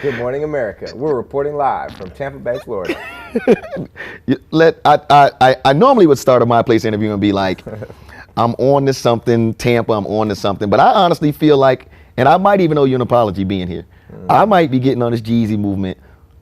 Good morning, America. We're reporting live from Tampa Bay, Florida. I normally would start a MyPlace interview and be like, I'm on to something, Tampa, I'm on to something. But I honestly feel like, and I might even owe you an apology being here. I might be getting on this G-Eazy movement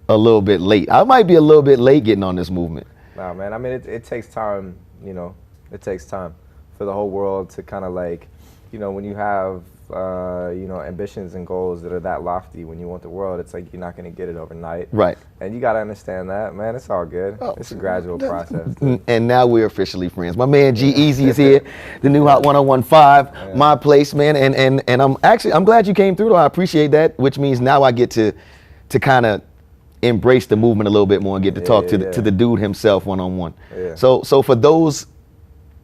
a little bit late. I might be a little bit late getting on this movement. Nah, man, I mean, it takes time, it takes time for the whole world to kind of like, when you have, ambitions and goals that are that lofty, when you want the world, it's like you're not going to get it overnight. Right. And you got to understand that, man. It's all good. It's a gradual process. And now we're officially friends. My man G-Eazy is here, the new Hot 1015, MyPlace, man. And I'm glad you came through, though. I appreciate that, which means now I get to kind of embrace the movement a little bit more and get to talk to the dude himself one-on-one. Yeah. So for those,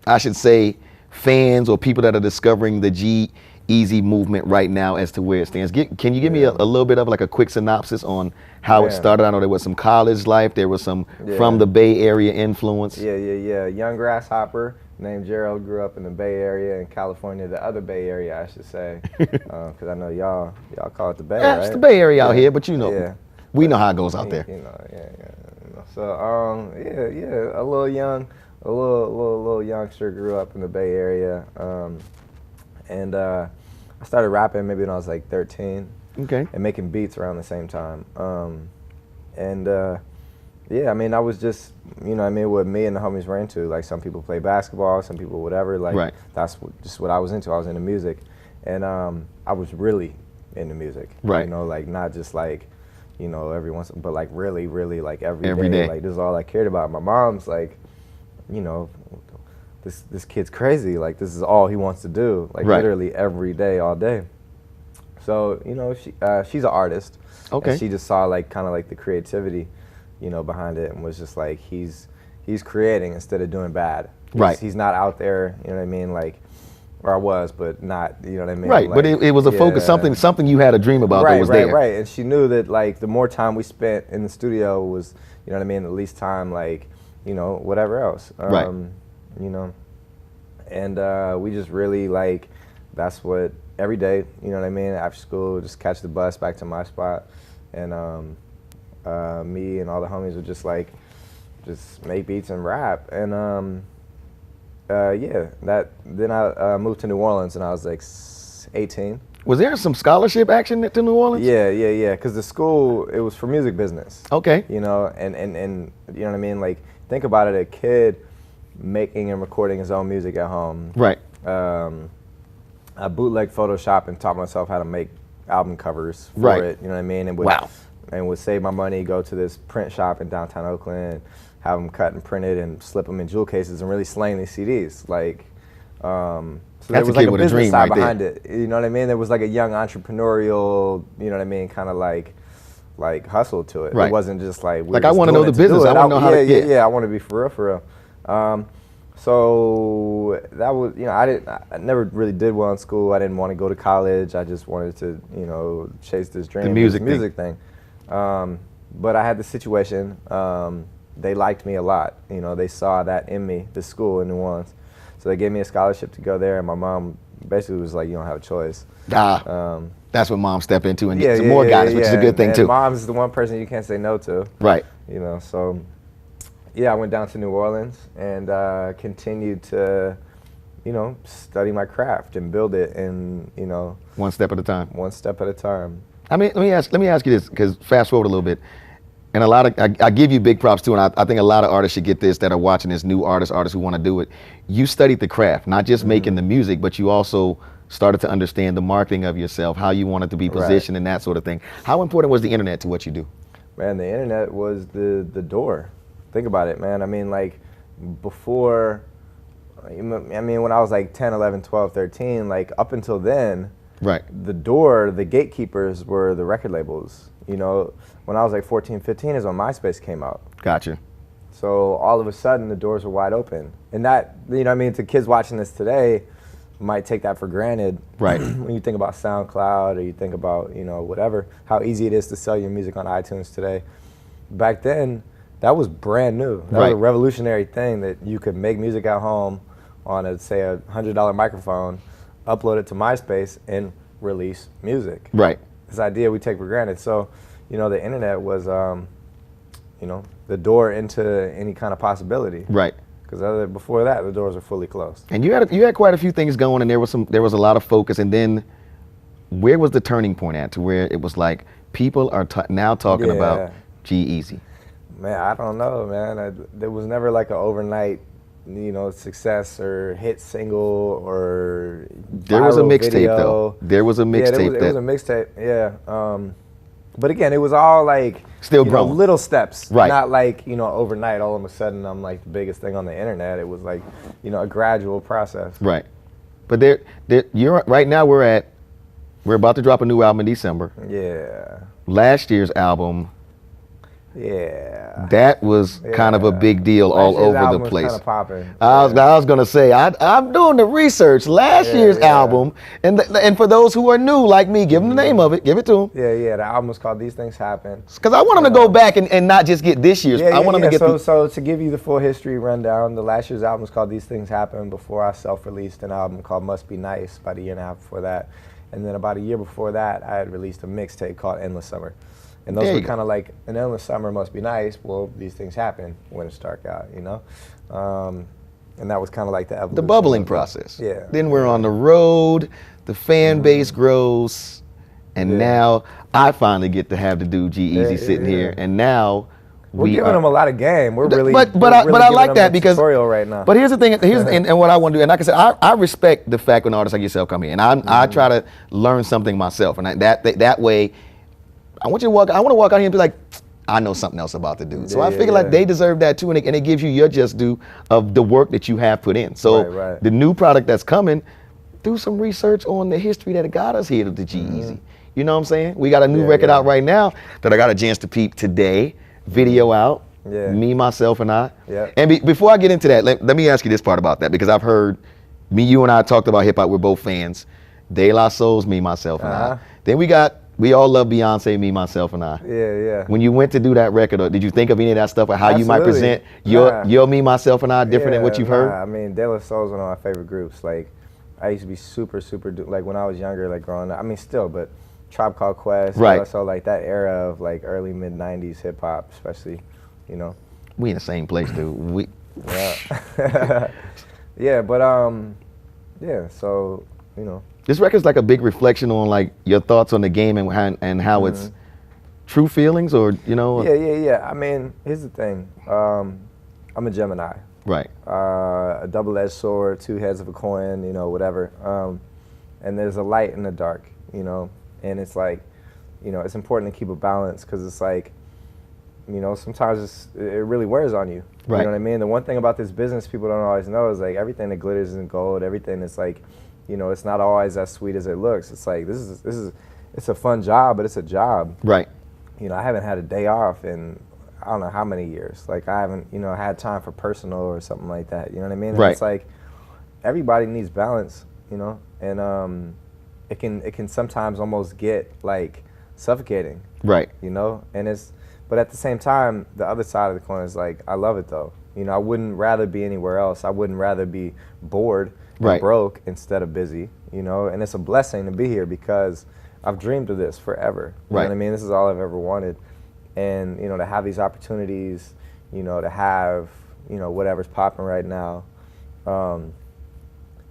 I should say, fans or people that are discovering the G-Eazy movement right now as to where it stands, can you give me a little bit of like a quick synopsis on how it started? I know there was some college life, there was some from the Bay Area influence. Yeah. Young grasshopper named Gerald grew up in the Bay Area in California, the other Bay Area, I should say, because I know y'all call it the Bay, right? It's the Bay Area out here, but we know how it goes out there. So a little youngster grew up in the Bay Area, and I started rapping maybe when I was like 13. Okay. And making beats around the same time. I mean, I was just, what me and the homies were into. Like, some people play basketball, some people whatever. Like, that's just what I was into. I was into music, and I was really into music. Right. Like not just like, every once, but like really, really like every day. Like, this is all I cared about. My mom's like, this kid's crazy. Like, this is all he wants to do. Like, literally every day, all day. So, she's an artist. Okay. And she just saw like kind of like the creativity, behind it, and was just like, he's creating instead of doing bad. He's not out there, you know what I mean? Like, or I was, but not, you know what I mean? Right, like, but it was a focus, something you had a dream about that was there. Right. And she knew that like the more time we spent in the studio was, you know what I mean, the least time like, whatever else. And we just really like, that's what, every day, you know what I mean, after school, just catch the bus back to my spot, and me and all the homies would just like, just make beats and rap, and then I moved to New Orleans, and I was like 18. Was there some scholarship action to New Orleans? Yeah, because the school, it was for music business. Okay. And you know what I mean, like, think about it, a kid making and recording his own music at home. Right. I bootlegged Photoshop and taught myself how to make album covers for it, you know what I mean? And would save my money, go to this print shop in downtown Oakland, have them cut and printed and slip them in jewel cases and really slang these CDs. Like, so there was like a business side behind it, you know what I mean? There was like a young entrepreneurial, you know what I mean, kind of like hustle to it. It wasn't just like, like, I want to know the business. I want to know how to get. Yeah, I want to be for real. So that was, I never really did well in school. I didn't want to go to college. I just wanted to, chase this dream, the music thing. But I had the situation. They liked me a lot. They saw that in me, the school in New Orleans. So they gave me a scholarship to go there, and my mom basically was like, you don't have a choice. That's what mom stepped into and get some more guidance, which is a good thing too. Mom's the one person you can't say no to. Right. So yeah, I went down to New Orleans and continued to, study my craft and build it, and one step at a time. One step at a time. I mean, let me ask you this, because fast forward a little bit, and I give you big props too, and I think a lot of artists should get this that are watching this, new artists who want to do it. You studied the craft, not just making the music, but you also started to understand the marketing of yourself, how you wanted to be positioned and that sort of thing. How important was the internet to what you do? Man, the internet was the door. Think about it, man. I mean, like, before, when I was like 10, 11, 12, 13, like, up until then, the gatekeepers were the record labels. When I was like 14, 15 is when MySpace came out. Gotcha. So all of a sudden, the doors were wide open. And that, to kids watching this today, might take that for granted. Right. When you think about SoundCloud, or you think about, whatever, how easy it is to sell your music on iTunes today. Back then, that was brand new. That was a revolutionary thing, that you could make music at home on say a $100 microphone, upload it to MySpace, and release music. Right. this idea we take for granted. So, you know, the internet was, you know, the door into any kind of possibility. Right. Because before that, the doors were fully closed. And you had quite a few things going, and there was a lot of focus. And then, where was the turning point at to where it was like people are now talking about G-Eazy? Man, I don't know, man. There was never like an overnight, you know, success or hit single or there was a mixtape though. There was a mixtape. It was a mixtape. Yeah. But again, it was all like still growing, little steps, right? Not like, you know, overnight. All of a sudden, I'm like the biggest thing on the internet. It was like, you know, a gradual process, right? But you're right now. We're about to drop a new album in December. Yeah. Last year's album. Yeah. That was kind of a big deal all over the place. Was kind of I was gonna say I'm doing the research. Last year's album, and for those who are new like me, give them the name of it. Give it to them. Yeah. The album was called These Things Happen. Because I want them to go back and not just get this year's. I want them to get. So to give you the full history rundown, the last year's album was called These Things Happen. Before I self-released an album called Must Be Nice about a year and a half before that, and then about a year before that, I had released a mixtape called Endless Summer. And those were kind of like, an endless summer must be nice. Well, these things happen when it's dark out, you know? And that was kind of like the evolution. The bubbling process. Yeah. Then we're on the road, the fan base grows, and now I finally get to have the dude G-Eazy sitting here, and now we're giving them a lot of game. We're really, but I like that because tutorial right now. But here's the thing. And what I want to do. And like I said, I respect the fact when artists like yourself come here, and I try to learn something myself, and that way. I want to walk out here and be like, I know something else about the dude. So I figure like they deserve that too, and it gives you your just due of the work that you have put in. So the new product that's coming, do some research on the history that got us here to the G-Eazy. You know what I'm saying? We got a new record out right now that I got a chance to peep today. Video out. Me, myself, and I. And before I get into that, let me ask you this part about that, because I've heard you and I talked about hip hop. We're both fans. De La Soul's Me, Myself, and I. Then we all love Beyonce, Me, Myself, and I. Yeah. When you went to do that record, did you think of any of that stuff, or how you might present your Me, Myself, and I different than what you've heard? I mean, De La Soul's one of my favorite groups. Like, I used to be super, like when I was younger, like growing up. I mean, still, but Tribe Called Quest, De La Soul, like that era of like early mid '90s hip hop, especially, you know. We in the same place, dude. Yeah, but so you know. This record's like a big reflection on like your thoughts on the game and how it's true feelings, or you know. Yeah. I mean, here's the thing. I'm a Gemini. Right. A double-edged sword, two heads of a coin, you know, whatever. And there's a light and a dark, you know. And it's like, you know, it's important to keep a balance, because it's like, you know, sometimes it really wears on you. Right. You know what I mean? The one thing about this business people don't always know is like everything that glitters isn't gold. Everything that's like, you know, it's not always as sweet as it looks. It's like it's a fun job, but it's a job. Right. You know, I haven't had a day off in I don't know how many years. Like I haven't, you know, had time for personal or something like that. You know what I mean? And right. It's like everybody needs balance, you know, and it can sometimes almost get like suffocating. Right. You know, but at the same time, the other side of the coin is like I love it though. You know, I wouldn't rather be anywhere else. I wouldn't rather be bored. Right. Broke instead of busy, you know, and it's a blessing to be here because I've dreamed of this forever. You know what I mean? This is all I've ever wanted. And, you know, to have these opportunities, you know, to have, you know, whatever's popping right now,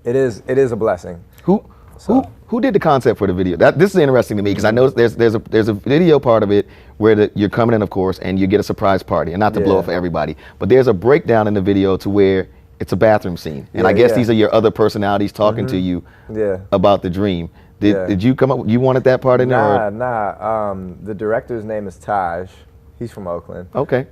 it is a blessing. Who did the concept for the video? This is interesting to me, because I know there's a video part of it where you're coming in, of course, and you get a surprise party, and not to blow it for everybody, but there's a breakdown in the video to where it's a bathroom scene, and I guess these are your other personalities talking to you about the dream. Did you come up? You wanted that part in there? Nah. The director's name is Taj. He's from Oakland. Okay.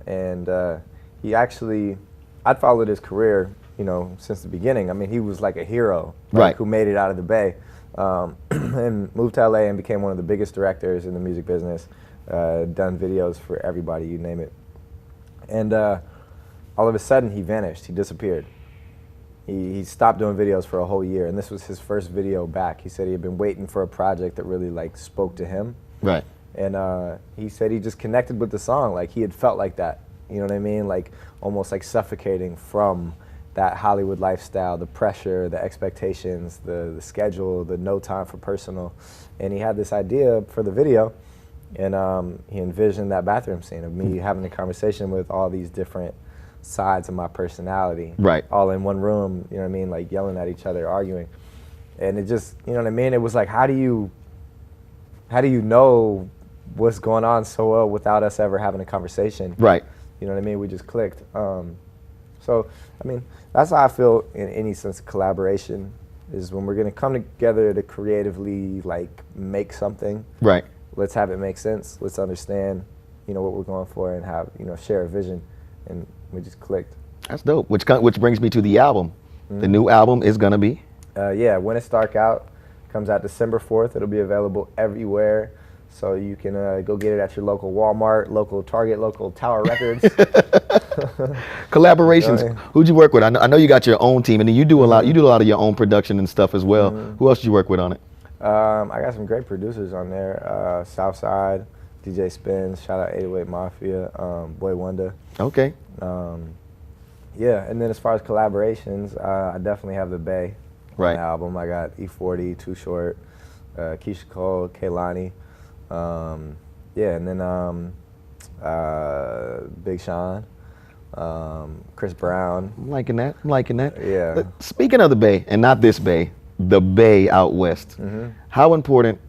And he actually, I'd followed his career, you know, since the beginning. I mean, he was like a hero, right? Who made it out of the Bay, and moved to LA and became one of the biggest directors in the music business. Done videos for everybody, you name it, and. All of a sudden, he vanished. He disappeared. He stopped doing videos for a whole year, and this was his first video back. He said he had been waiting for a project that really like spoke to him. Right. And he said he just connected with the song, like he had felt like that. You know what I mean? Like almost like suffocating from that Hollywood lifestyle, the pressure, the expectations, the schedule, the no time for personal. And he had this idea for the video, and he envisioned that bathroom scene of me having a conversation with all these different sides of my personality, right, all in one room, you know what I mean, like yelling at each other, arguing. And it just, you know what I mean, it was like, how do you know what's going on so well without us ever having a conversation? Right. You know what I mean? We just clicked. So, I mean, that's how I feel in any sense of collaboration, is when we're going to come together to creatively, like, make something. Right. Let's have it make sense. Let's understand, you know, what we're going for, and have, you know, share a vision. And we just clicked. That's dope. Which brings me to the album. Mm-hmm. The new album is going to be? Yeah, When It's Dark Out. Comes out December 4th. It'll be available everywhere. So you can go get it at your local Walmart, local Target, local Tower Records. Collaborations. Who'd you work with? I know you got your own team, and then you do a lot. You do a lot of your own production and stuff as well. Who else did you work with on it? I got some great producers on there. Southside, DJ Spins, shout out 808 Mafia, Boy Wonder. Okay. Yeah, and then as far as collaborations, I definitely have the Bay on the album. I got E40, Too Short, Keisha Cole, Kaylani. Yeah, and then Big Sean, Chris Brown. I'm liking that. I'm liking that. Yeah. Speaking of the Bay, and not this Bay, the Bay out west. How important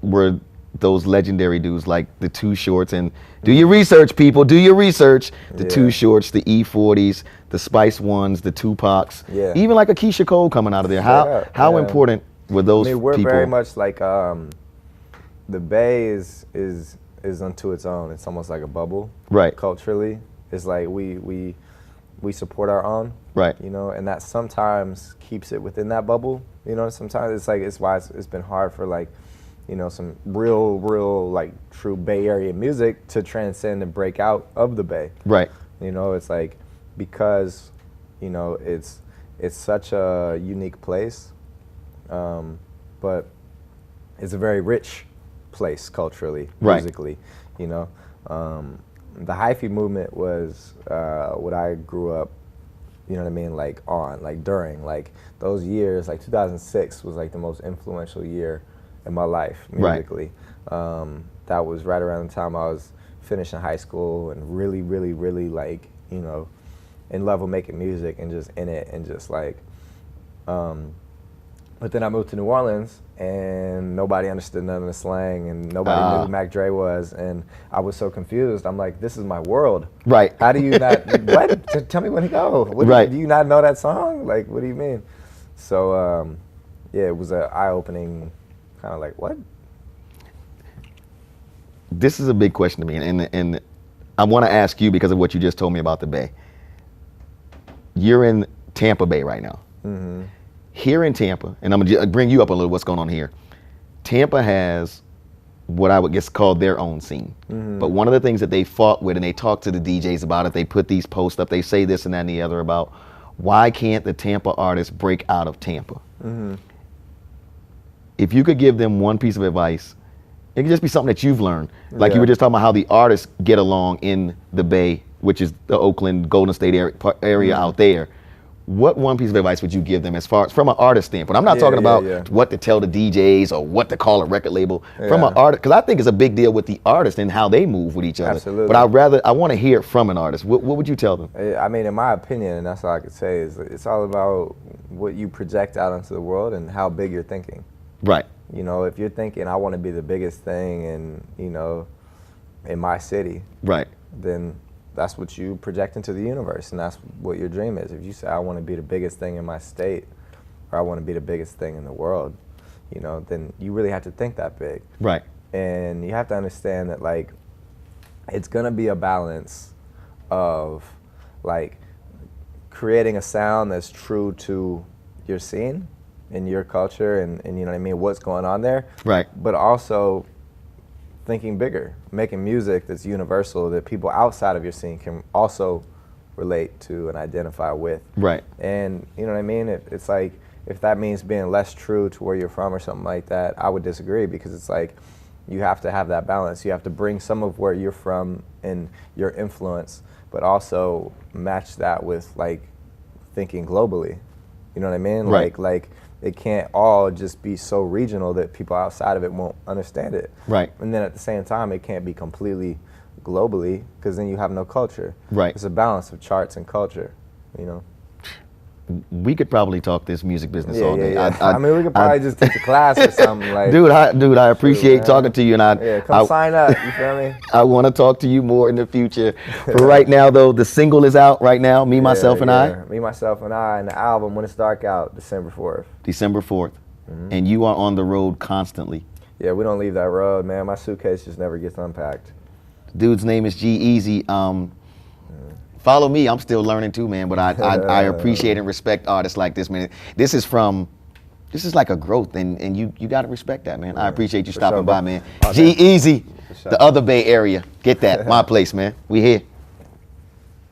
were those legendary dudes like the Too Shorts? And do your research, people. Do your research. The Too Shorts, the E40s, the Spice Ones, the Tupacs. Yeah. Even like a Keisha Cole coming out of there. How important were those people? We're very much like the Bay is unto its own. It's almost like a bubble. Right. Culturally, it's like we support our own. Right. You know, and that sometimes keeps it within that bubble. You know, sometimes it's why it's been hard for, like, you know, some real like true Bay Area music to transcend and break out of the Bay. Right. You know, it's like, because, you know, it's such a unique place, but it's a very rich place culturally, musically. You know, the hyphy movement was what I grew up, you know what I mean, like during, like those years, like 2006 was like the most influential year in my life musically. That was right around the time I was finishing high school and really like, you know, in love with making music and just in it, and just like, but then I moved to New Orleans and nobody understood none of the slang, and nobody knew who Mac Dre was, and I was so confused. I'm like, this is my world. Right. How do you not, what? Tell me when to go. Do you not know that song? Like, what do you mean? So, yeah, it was an eye-opening kind of like, what? This is a big question to me, and I want to ask you because of what you just told me about the Bay. You're in Tampa Bay right now. Here in Tampa, and I'm going to bring you up a little what's going on here. Tampa has what I would guess called their own scene. But one of the things that they fought with, and they talked to the DJs about it, they put these posts up, they say this and that and the other about, why can't the Tampa artists break out of Tampa? If you could give them one piece of advice, it could just be something that you've learned. Like you were just talking about how the artists get along in the Bay, which is the Oakland, Golden State area out there. What one piece of advice would you give them as far as from an artist standpoint? I'm not talking about what to tell the DJs or what to call a record label. From an artist, because I think it's a big deal with the artist and how they move with each other. Absolutely. But I want to hear it from an artist. What would you tell them? I mean, in my opinion, and that's all I could say, is it's all about what you project out into the world and how big you're thinking. Right. You know, if you're thinking, I want to be the biggest thing in my city. Right. Then that's what you project into the universe, and that's what your dream is. If you say, I want to be the biggest thing in my state, or I want to be the biggest thing in the world, you know, then you really have to think that big. Right. And you have to understand that, like, it's going to be a balance of, like, creating a sound that's true to your scene and your culture and you know what I mean, what's going on there. Right. But also thinking bigger, making music that's universal, that people outside of your scene can also relate to and identify with. Right. And you know what I mean? It's like, if that means being less true to where you're from or something like that, I would disagree, because it's like, you have to have that balance. You have to bring some of where you're from and your influence, but also match that with, like, thinking globally. You know what I mean? Right. Like it can't all just be so regional that people outside of it won't understand it. Right. And then at the same time, it can't be completely globally, because then you have no culture. Right. It's a balance of charts and culture, you know. We could probably talk this music business all day. I mean, we could probably just teach a class or something. Like, dude, I appreciate talking to you, and come sign up. You feel me? I want to talk to you more in the future. For right now, though, the single is out right now. Me, Myself, and I. Me, Myself, and I, and the album When It's Dark out, December 4th. December 4th, and you are on the road constantly. Yeah, we don't leave that road, man. My suitcase just never gets unpacked. Dude's name is G-Eazy. Follow me. I'm still learning too, man. But I appreciate and respect artists like this, man. This is like a growth, and you got to respect that, man. I appreciate you stopping by, man. G-Eazy, the other Bay Area. Get that. MyPlace, man. We here.